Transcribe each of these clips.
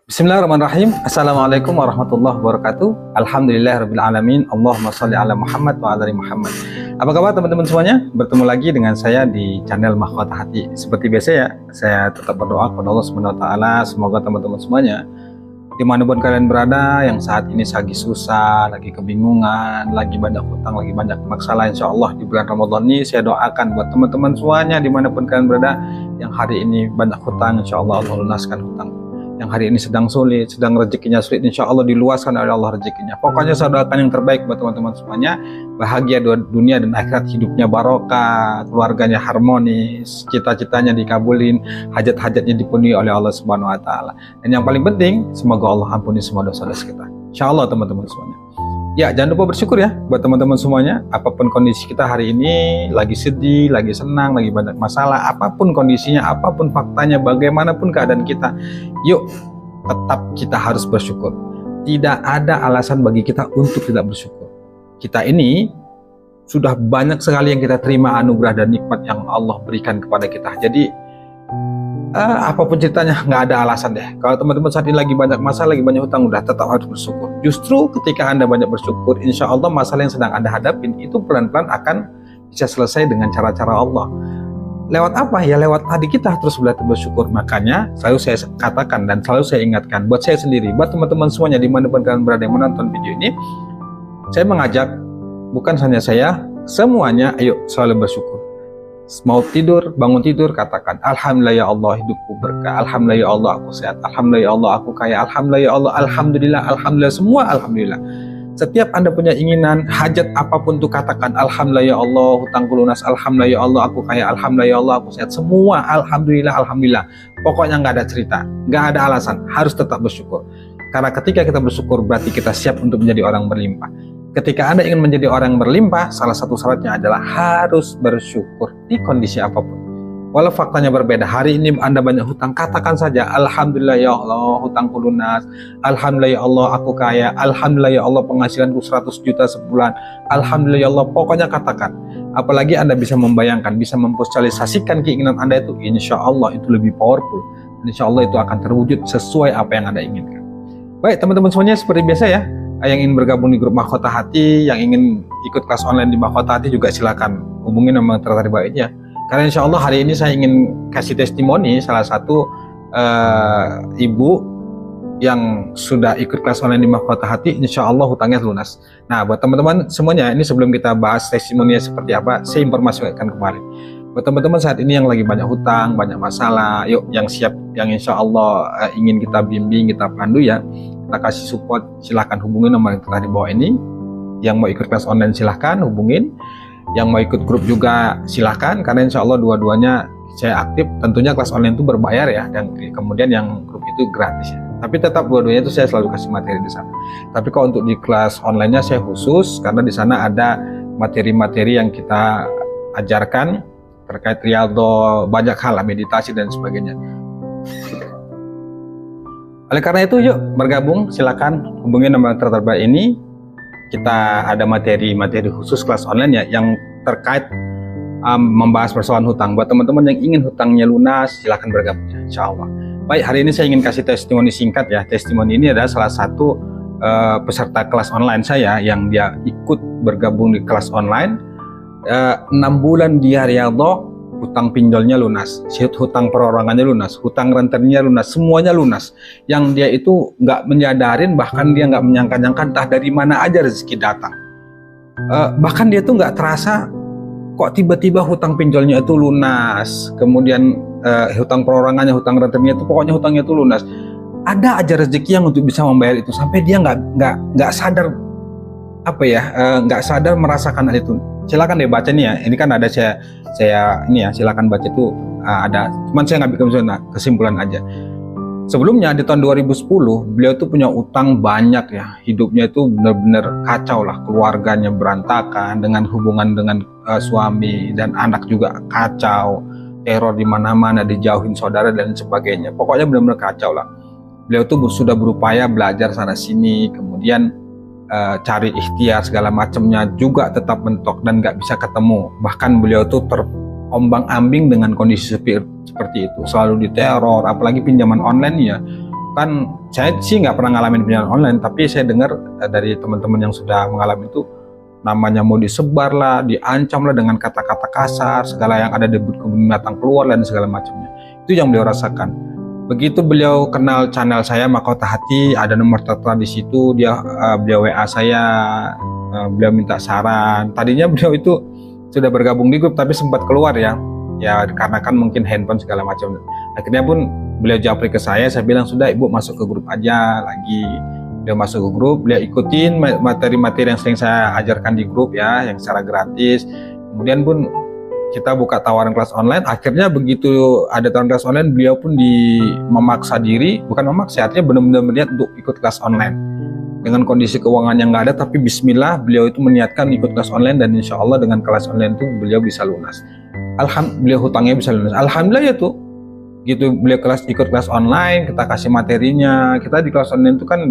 Bismillahirrahmanirrahim. Assalamualaikum warahmatullahi wabarakatuh. Alhamdulillahirrabbilalamin. Allahumma sholli ala Muhammad wa ala ali Muhammad. Apa kabar teman-teman semuanya? Bertemu lagi dengan saya di channel Mahkota Hati. Seperti biasa ya, saya tetap berdoa kepada Allah Subhanahu wa taala semoga teman-teman semuanya dimanapun kalian berada yang saat ini lagi susah, lagi kebingungan, lagi banyak hutang, lagi banyak masalah, insya Allah di bulan Ramadan ini saya doakan buat teman-teman semuanya dimanapun kalian berada yang hari ini banyak hutang, insya Allah Allah lunaskan hutang. Yang hari ini sedang sulit, sedang rezekinya sulit, insya Allah diluaskan oleh Allah rezekinya. Pokoknya saya doakan yang terbaik buat teman-teman semuanya, bahagia dunia dan akhirat, hidupnya barokah, keluarganya harmonis, cita-citanya dikabulin, hajat-hajatnya dipenuhi oleh Allah Subhanahu wa taala. Dan yang paling penting, semoga Allah ampuni semua dosa-dosa kita. Insya Allah teman-teman semuanya. Ya, jangan lupa bersyukur ya buat teman-teman semuanya. Apapun kondisi kita hari ini, lagi sedih, lagi senang, lagi banyak masalah, apapun kondisinya, apapun faktanya, bagaimanapun keadaan kita, yuk tetap kita harus bersyukur. Tidak ada alasan bagi kita untuk tidak bersyukur. Kita ini sudah banyak sekali yang kita terima anugerah dan nikmat yang Allah berikan kepada kita. Jadi apapun ceritanya nggak ada alasan deh. Kalau teman-teman saat ini lagi banyak masalah, lagi banyak hutang, udah tetap harus bersyukur. Justru ketika Anda banyak bersyukur, insya Allah masalah yang sedang Anda hadapin itu pelan-pelan akan bisa selesai dengan cara-cara Allah. Lewat apa? Ya lewat tadi kita terus belajar bersyukur. Makanya selalu saya katakan dan selalu saya ingatkan buat saya sendiri, buat teman-teman semuanya dimanapun kalian berada yang menonton video ini, saya mengajak bukan hanya saya, semuanya ayo selalu bersyukur. Mau tidur, bangun tidur, katakan alhamdulillah ya Allah hidupku berkah, alhamdulillah ya Allah aku sehat, alhamdulillah ya Allah aku kaya, alhamdulillah ya Allah, alhamdulillah, alhamdulillah, semua alhamdulillah. Setiap Anda punya inginan, hajat apapun tuh katakan alhamdulillah ya Allah, hutangku lunas, alhamdulillah ya Allah aku kaya, alhamdulillah ya Allah aku sehat, semua alhamdulillah, alhamdulillah. Pokoknya nggak ada cerita, nggak ada alasan, harus tetap bersyukur. Karena ketika kita bersyukur berarti kita siap untuk menjadi orang berlimpah. Ketika Anda ingin menjadi orang yang berlimpah, salah satu syaratnya adalah harus bersyukur di kondisi apapun. Walau faktanya berbeda, hari ini Anda banyak hutang, katakan saja alhamdulillah ya Allah hutangku lunas, alhamdulillah ya Allah aku kaya, alhamdulillah ya Allah penghasilanku 100 juta sebulan, alhamdulillah ya Allah, pokoknya katakan. Apalagi Anda bisa membayangkan, bisa memvisualisasikan keinginan Anda itu, insya Allah itu lebih powerful, insya Allah itu akan terwujud sesuai apa yang Anda inginkan. Baik teman-teman semuanya, seperti biasa ya, yang ingin bergabung di grup Mahkota Hati, yang ingin ikut kelas online di Mahkota Hati juga silakan hubungi nomor tertera baiknya. Karena insya Allah hari ini saya ingin kasih testimoni salah satu ibu yang sudah ikut kelas online di Mahkota Hati, insya Allah hutangnya lunas. Nah buat teman-teman semuanya, ini sebelum kita bahas testimoninya seperti apa, saya informasikan kemarin. Buat teman-teman saat ini yang lagi banyak hutang, banyak masalah, yuk yang siap, yang insya Allah ingin kita bimbing, kita pandu ya, kita kasih support, silahkan hubungin nomor yang telah di bawah ini. Yang mau ikut kelas online silahkan hubungin, yang mau ikut grup juga silahkan, karena insya Allah dua-duanya saya aktif. Tentunya kelas online itu berbayar ya, dan kemudian yang grup itu gratis ya. Tapi tetap dua-duanya itu saya selalu kasih materi di sana. Tapi kalau untuk di kelas online-nya saya khusus, karena di sana ada materi-materi yang kita ajarkan terkait riyadhah, banyak hal, meditasi dan sebagainya. Oleh karena itu yuk bergabung, silakan hubungi nomor tertera ini. Kita ada materi-materi khusus kelas online ya yang terkait membahas persoalan hutang. Buat teman-teman yang ingin hutangnya lunas, silakan bergabung ya, insya Allah. Baik, hari ini saya ingin kasih testimoni singkat ya. Testimoni ini adalah salah satu peserta kelas online saya yang dia ikut bergabung di kelas online. 6 bulan dia riyadhah, hutang pinjolnya lunas, hutang perorangannya lunas, hutang rentenirnya lunas, semuanya lunas. Yang dia itu nggak menyadarin, bahkan dia nggak menyangka-nyangka entah dari mana aja rezeki datang. Bahkan dia tuh nggak terasa kok tiba-tiba hutang pinjolnya itu lunas, kemudian hutang perorangannya, hutang rentenirnya itu pokoknya hutangnya itu lunas. Ada aja rezeki yang untuk bisa membayar itu, sampai dia nggak sadar nggak sadar merasakan hal itu. Silakan deh baca nih ya, ini kan ada saya ini ya, silakan baca itu ada, cuman saya nggak bikin kesimpulan aja. Sebelumnya di tahun 2010 beliau tuh punya utang banyak ya, hidupnya itu benar-benar kacau lah, keluarganya berantakan, dengan hubungan dengan suami dan anak juga kacau, teror di mana-mana, dijauhin saudara dan sebagainya, pokoknya benar-benar kacau lah. Beliau tuh sudah berupaya belajar sana sini, kemudian cari ikhtiar segala macamnya juga tetap mentok dan nggak bisa ketemu. Bahkan beliau tuh terombang-ambing dengan kondisi seperti itu, selalu diteror, apalagi pinjaman online ya Kan saya sih nggak pernah ngalamin pinjaman online, tapi saya dengar dari teman-teman yang sudah mengalami itu, namanya mau disebar lah, diancam lah dengan kata-kata kasar, segala yang ada di buku binatang keluar dan segala macamnya. Itu yang beliau rasakan. Begitu beliau kenal channel saya Mahkota Hati, ada nomor tertera di situ, beliau WA saya, beliau minta saran. Tadinya beliau itu sudah bergabung di grup tapi sempat keluar ya karena kan mungkin handphone segala macam. Akhirnya pun beliau japri ke saya bilang sudah ibu masuk ke grup aja lagi. Dia masuk ke grup, beliau ikutin materi-materi yang sering saya ajarkan di grup ya, yang secara gratis. Kemudian pun kita buka tawaran kelas online. Akhirnya begitu ada tawaran kelas online, beliau pun memaksa diri, bukan memaksa, artinya benar-benar melihat untuk ikut kelas online. Dengan kondisi keuangan yang nggak ada, tapi bismillah beliau itu meniatkan ikut kelas online, dan insya Allah dengan kelas online itu beliau bisa lunas. Beliau hutangnya bisa lunas. Alhamdulillah ya tuh. Gitu beliau ikut kelas online, kita kasih materinya. Kita di kelas online itu kan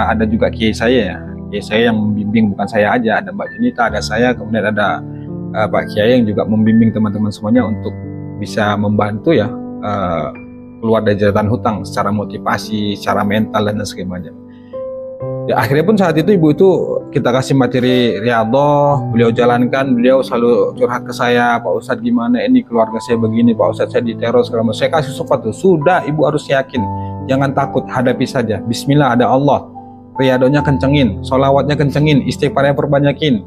ada juga kiai saya ya. Kiai saya yang membimbing, bukan saya aja. Ada Mbak Junita, ada saya, kemudian ada Pak Kiai yang juga membimbing teman-teman semuanya untuk bisa membantu ya keluar dari jeratan hutang secara motivasi, secara mental dan sebagainya. Ya, akhirnya pun saat itu ibu itu kita kasih materi riyadhah, beliau jalankan, beliau selalu curhat ke saya, Pak Ustadz gimana ini keluarga saya begini, Pak Ustadz saya diteror segala macam. Saya kasih support tuh, sudah ibu harus yakin, jangan takut, hadapi saja. Bismillah, ada Allah, riyadhahnya kencengin, sholawatnya kencengin, istighfarnya perbanyakin,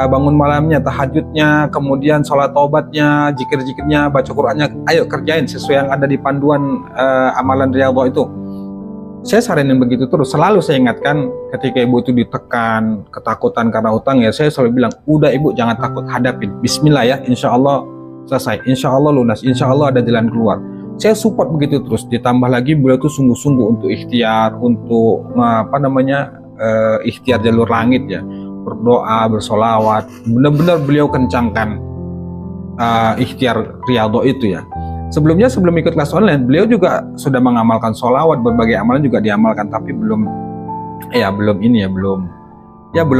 bangun malamnya, tahajudnya, kemudian sholat taubatnya, zikir-zikirnya, baca Qur'annya, ayo kerjain sesuai yang ada di panduan amalan riyadhah itu. Saya saranin begitu terus, selalu saya ingatkan ketika ibu itu ditekan, ketakutan karena hutang ya, saya selalu bilang, udah ibu jangan takut, hadapin, bismillah ya, insya Allah selesai, insya Allah lunas, insya Allah ada jalan keluar. Saya support begitu terus, ditambah lagi beliau tuh sungguh-sungguh untuk ikhtiar, untuk ikhtiar jalur langit ya, berdoa, bersolawat, benar-benar beliau kencangkan ikhtiar riyadhah itu ya. Sebelum ikut kelas online, beliau juga sudah mengamalkan sholawat, berbagai amalan juga diamalkan, tapi belum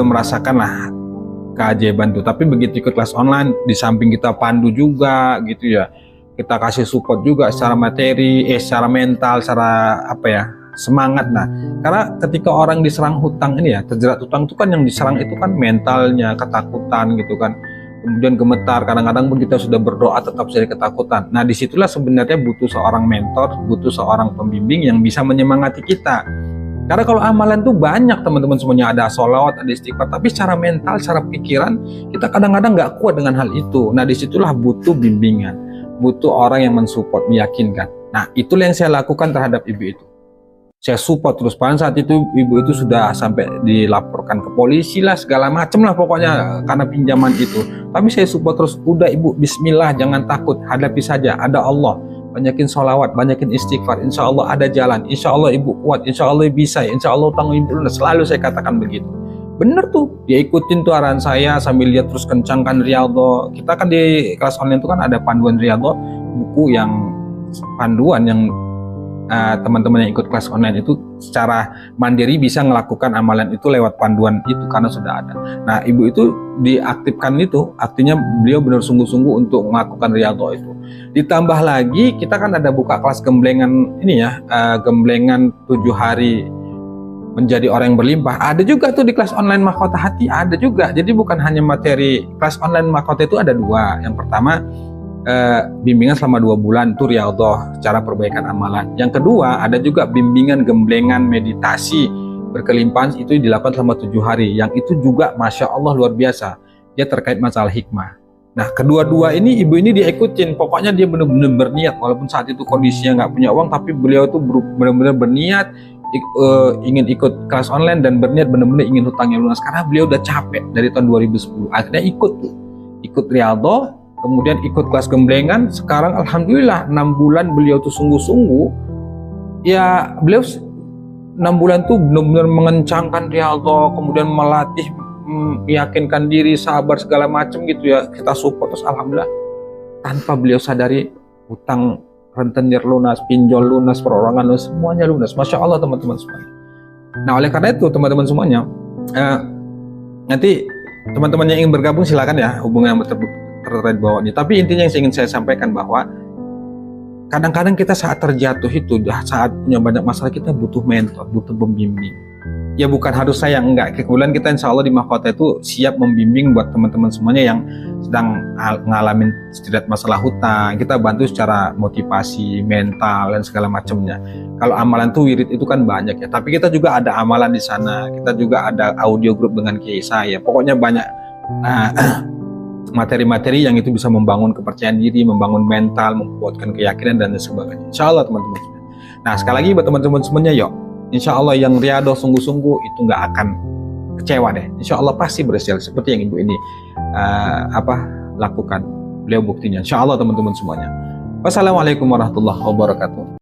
merasakan lah keajaiban itu. Tapi begitu ikut kelas online, di samping kita pandu juga gitu ya, kita kasih support juga secara materi, secara mental, secara semangat. Nah, karena ketika orang diserang hutang ini ya, terjerat hutang itu kan yang diserang itu kan mentalnya, ketakutan gitu kan. Kemudian gemetar, kadang-kadang pun kita sudah berdoa tetap jadi ketakutan. Nah, disitulah sebenarnya butuh seorang mentor, butuh seorang pembimbing yang bisa menyemangati kita. Karena kalau amalan tuh banyak teman-teman semuanya, ada sholawat, ada istighfar, tapi secara mental, secara pikiran kita kadang-kadang nggak kuat dengan hal itu. Nah, disitulah butuh bimbingan, butuh orang yang mensupport, meyakinkan. Nah, itulah yang saya lakukan terhadap ibu itu. Saya support terus. Pada saat itu ibu itu sudah sampai dilaporkan ke polisi lah, segala macem lah pokoknya karena pinjaman itu. Tapi saya support terus, udah ibu bismillah, jangan takut, hadapi saja, ada Allah. Banyakin sholawat, banyakin istighfar, insya Allah ada jalan, insya Allah ibu kuat, insya Allah bisa, insya Allah utang ibu lunas. Selalu saya katakan begitu. Bener tuh, dia ikutin tuh arahan saya sambil lihat terus kencangkan riyadhah. Kita kan di kelas online itu kan ada panduan riyadhah, buku yang panduan yang teman-teman yang ikut kelas online itu secara mandiri bisa melakukan amalan itu lewat panduan itu karena sudah ada. Nah, ibu itu diaktifkan itu, artinya beliau benar sungguh-sungguh untuk melakukan riyadhah itu. Ditambah lagi kita kan ada buka kelas gemblengan ini ya, gemblengan 7 hari menjadi orang yang berlimpah. Ada juga tuh di kelas online Mahkota Hati, ada juga. Jadi bukan hanya materi kelas online Mahkota itu ada 2. Yang pertama bimbingan selama 2 bulan itu riyadhah, cara perbaikan amalan. Yang kedua ada juga bimbingan gemblengan meditasi berkelimpahan, itu dilakukan selama 7 hari. Yang itu juga Masya Allah luar biasa, dia terkait masalah hikmah. Nah, kedua-dua ini ibu ini dia ikutin, pokoknya dia benar-benar berniat, walaupun saat itu kondisinya nggak punya uang, tapi beliau tuh benar-benar berniat ingin ikut kelas online dan berniat benar-benar ingin hutangnya lunas karena beliau udah capek dari tahun 2010. Akhirnya ikut riyadhah, kemudian ikut kelas gemblengan. Sekarang alhamdulillah 6 bulan beliau tuh sungguh-sungguh ya, beliau 6 bulan tuh benar-benar mengencangkan riyadhah, kemudian melatih, meyakinkan diri, sabar segala macam gitu ya, kita support terus. Alhamdulillah tanpa beliau sadari hutang rentenir lunas, pinjol lunas, perorangan lunas, semuanya lunas. Masya Allah teman-teman semuanya. Nah, oleh karena itu teman-teman semuanya, nanti teman-teman yang ingin bergabung silakan ya, hubungan yang tertera di bawah ini. Tapi intinya yang ingin saya sampaikan bahwa kadang-kadang kita saat terjatuh itu, saat punya banyak masalah, kita butuh mentor, butuh pembimbing. Ya bukan harus saya, enggak. Kebetulan kita insya Allah di Mahkota itu siap membimbing buat teman-teman semuanya yang sedang ngalamin setidak masalah hutang. Kita bantu secara motivasi, mental, dan segala macamnya. Kalau amalan tuh wirid itu kan banyak ya. Tapi kita juga ada amalan di sana. Kita juga ada audio group dengan Kiai saya. Pokoknya banyak materi-materi yang itu bisa membangun kepercayaan diri, membangun mental, membuatkan keyakinan dan sebagainya. Insya Allah teman-teman. Nah sekali lagi buat teman-teman semuanya, yuk. Insya Allah yang riadoh sungguh-sungguh itu nggak akan kecewa deh. Insya Allah pasti berhasil seperti yang ibu ini lakukan. Beliau buktinya. Insya Allah teman-teman semuanya. Wassalamualaikum warahmatullahi wabarakatuh.